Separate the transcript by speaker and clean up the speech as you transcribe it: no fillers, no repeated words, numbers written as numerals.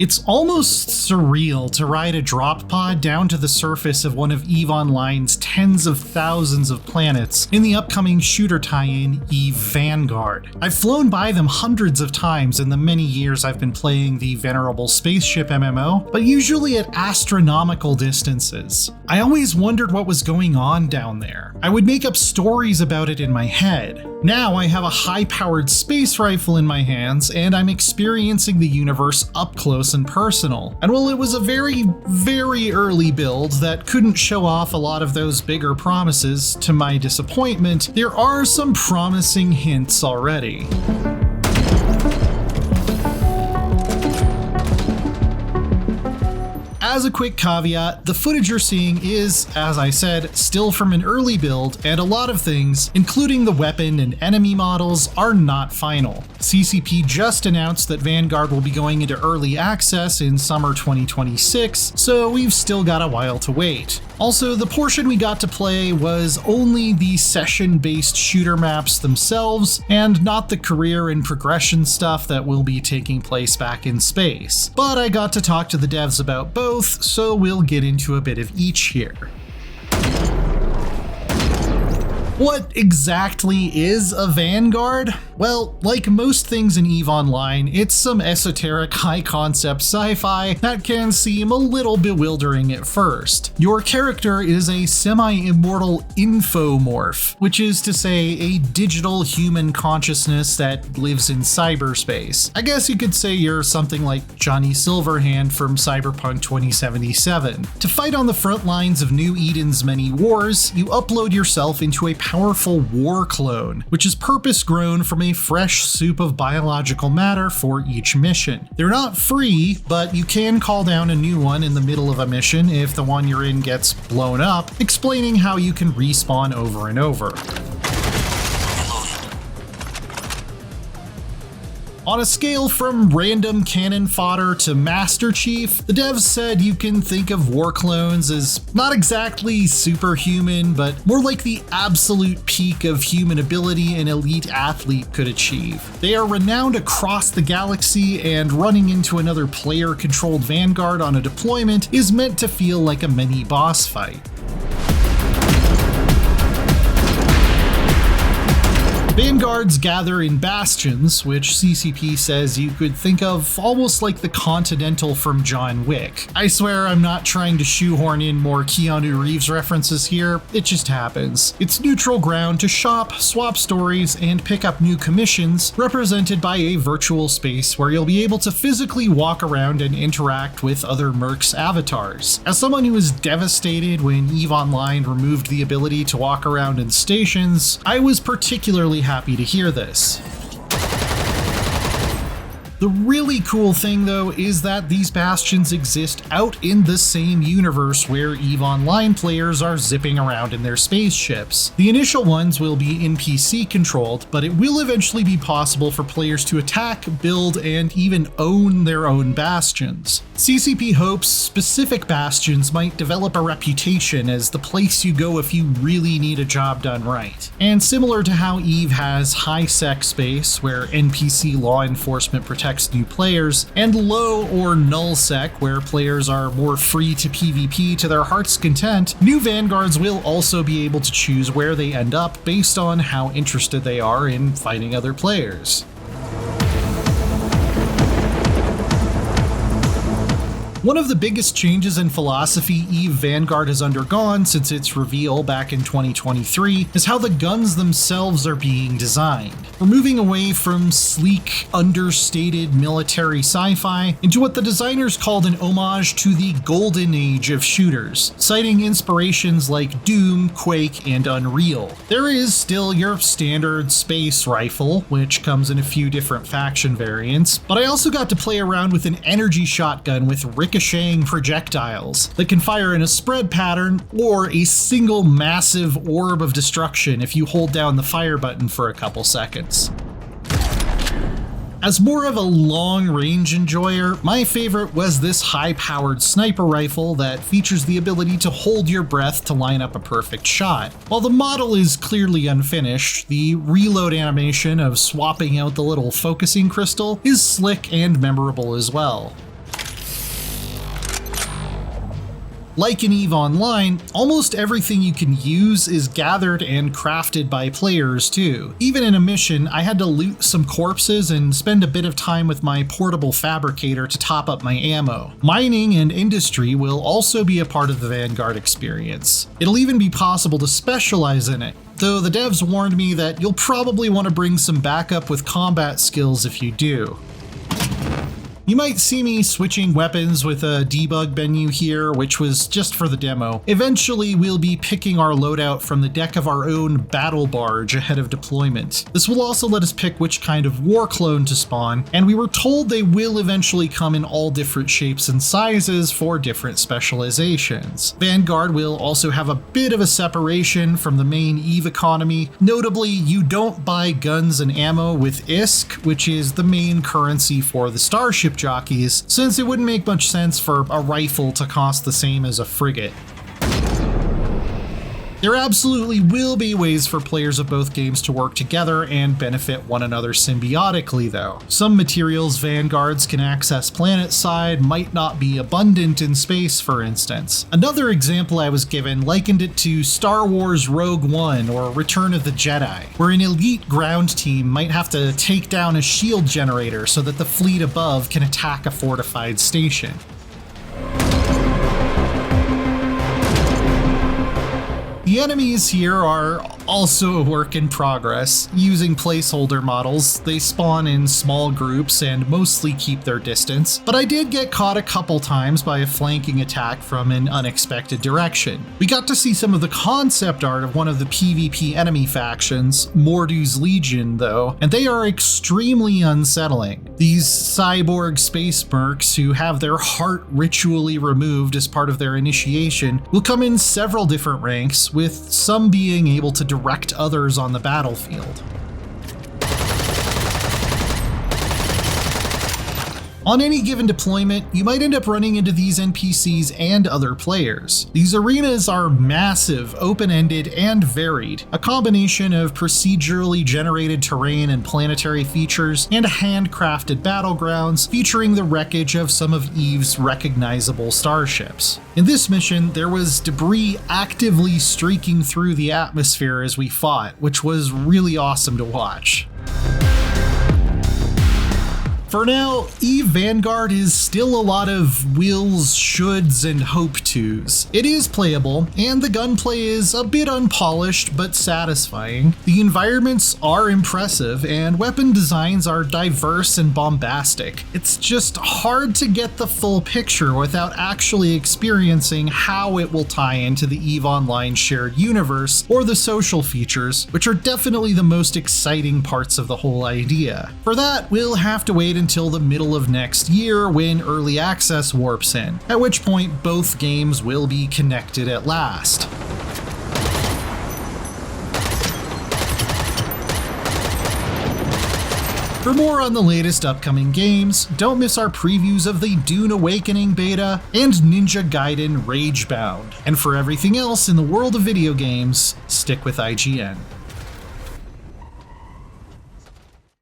Speaker 1: It's almost surreal to ride a drop pod down to the surface of one of EVE Online's tens of thousands of planets in the upcoming shooter tie-in EVE Vanguard. I've flown by them hundreds of times in the many years I've been playing the venerable spaceship MMO, but usually at astronomical distances. I always wondered what was going on down there. I would make up stories about it in my head. Now I have a high-powered space rifle in my hands, and I'm experiencing the universe up close and personal. And while it was a very, very early build that couldn't show off a lot of those bigger promises, to my disappointment, there are some promising hints already. As a quick caveat, the footage you're seeing is, as I said, still from an early build, and a lot of things, including the weapon and enemy models, are not final. CCP just announced that Vanguard will be going into early access in summer 2026, so we've still got a while to wait. Also, the portion we got to play was only the session-based shooter maps themselves, and not the career and progression stuff that will be taking place back in space. But I got to talk to the devs about both, so we'll get into a bit of each here. What exactly is a Vanguard? Well, like most things in EVE Online, it's some esoteric high-concept sci-fi that can seem a little bewildering at first. Your character is a semi-immortal infomorph, which is to say a digital human consciousness that lives in cyberspace. I guess you could say you're something like Johnny Silverhand from Cyberpunk 2077. To fight on the front lines of New Eden's many wars, you upload yourself into a powerful war clone, which is purpose-grown from a fresh soup of biological matter for each mission. They're not free, but you can call down a new one in the middle of a mission if the one you're in gets blown up, explaining how you can respawn over and over. On a scale from random cannon fodder to Master Chief, the devs said you can think of war clones as not exactly superhuman, but more like the absolute peak of human ability an elite athlete could achieve. They are renowned across the galaxy, and running into another player-controlled Vanguard on a deployment is meant to feel like a mini boss fight. Vanguards gather in Bastions, which CCP says you could think of almost like the Continental from John Wick. I swear I'm not trying to shoehorn in more Keanu Reeves references here, it just happens. It's neutral ground to shop, swap stories, and pick up new commissions, represented by a virtual space where you'll be able to physically walk around and interact with other mercs' avatars. As someone who was devastated when EVE Online removed the ability to walk around in stations, I was particularly happy to hear this. The really cool thing though is that these Bastions exist out in the same universe where EVE Online players are zipping around in their spaceships. The initial ones will be NPC controlled, but it will eventually be possible for players to attack, build, and even own their own Bastions. CCP hopes specific Bastions might develop a reputation as the place you go if you really need a job done right. And similar to how EVE has high-sec space where NPC law enforcement protects new players, and low or null sec where players are more free to PvP to their heart's content, new Vanguards will also be able to choose where they end up based on how interested they are in fighting other players. One of the biggest changes in philosophy EVE Vanguard has undergone since its reveal back in 2023 is how the guns themselves are being designed. We're moving away from sleek, understated military sci-fi into what the designers called an homage to the golden age of shooters, citing inspirations like Doom, Quake, and Unreal. There is still your standard space rifle, which comes in a few different faction variants, but I also got to play around with an energy shotgun with ricocheting projectiles that can fire in a spread pattern or a single massive orb of destruction if you hold down the fire button for a couple seconds. As more of a long-range enjoyer, my favorite was this high-powered sniper rifle that features the ability to hold your breath to line up a perfect shot. While the model is clearly unfinished, the reload animation of swapping out the little focusing crystal is slick and memorable as well. Like in EVE Online, almost everything you can use is gathered and crafted by players too. Even in a mission, I had to loot some corpses and spend a bit of time with my portable fabricator to top up my ammo. Mining and industry will also be a part of the Vanguard experience. It'll even be possible to specialize in it, though the devs warned me that you'll probably want to bring some backup with combat skills if you do. You might see me switching weapons with a debug menu here, which was just for the demo. Eventually, we'll be picking our loadout from the deck of our own battle barge ahead of deployment. This will also let us pick which kind of war clone to spawn, and we were told they will eventually come in all different shapes and sizes for different specializations. Vanguard will also have a bit of a separation from the main EVE economy. Notably, you don't buy guns and ammo with ISK, which is the main currency for the starship jockeys, since it wouldn't make much sense for a rifle to cost the same as a frigate. There absolutely will be ways for players of both games to work together and benefit one another symbiotically though. Some materials Vanguards can access planet-side might not be abundant in space, for instance. Another example I was given likened it to Star Wars Rogue One or Return of the Jedi, where an elite ground team might have to take down a shield generator so that the fleet above can attack a fortified station. The enemies here are also a work in progress. Using placeholder models, they spawn in small groups and mostly keep their distance, but I did get caught a couple times by a flanking attack from an unexpected direction. We got to see some of the concept art of one of the PvP enemy factions, Mordu's Legion though, and they are extremely unsettling. These cyborg space mercs who have their heart ritually removed as part of their initiation will come in several different ranks, with some being able to direct others on the battlefield. On any given deployment, you might end up running into these NPCs and other players. These arenas are massive, open-ended, and varied, a combination of procedurally generated terrain and planetary features, and handcrafted battlegrounds featuring the wreckage of some of EVE's recognizable starships. In this mission, there was debris actively streaking through the atmosphere as we fought, which was really awesome to watch. For now, EVE Vanguard is still a lot of wills, shoulds, and hope tos. It is playable, and the gunplay is a bit unpolished but satisfying. The environments are impressive, and weapon designs are diverse and bombastic. It's just hard to get the full picture without actually experiencing how it will tie into the EVE Online shared universe or the social features, which are definitely the most exciting parts of the whole idea. For that, we'll have to wait until the middle of next year when early access warps in, at which point both games will be connected at last. For more on the latest upcoming games, don't miss our previews of the Dune Awakening beta and Ninja Gaiden Ragebound. And for everything else in the world of video games, stick with IGN.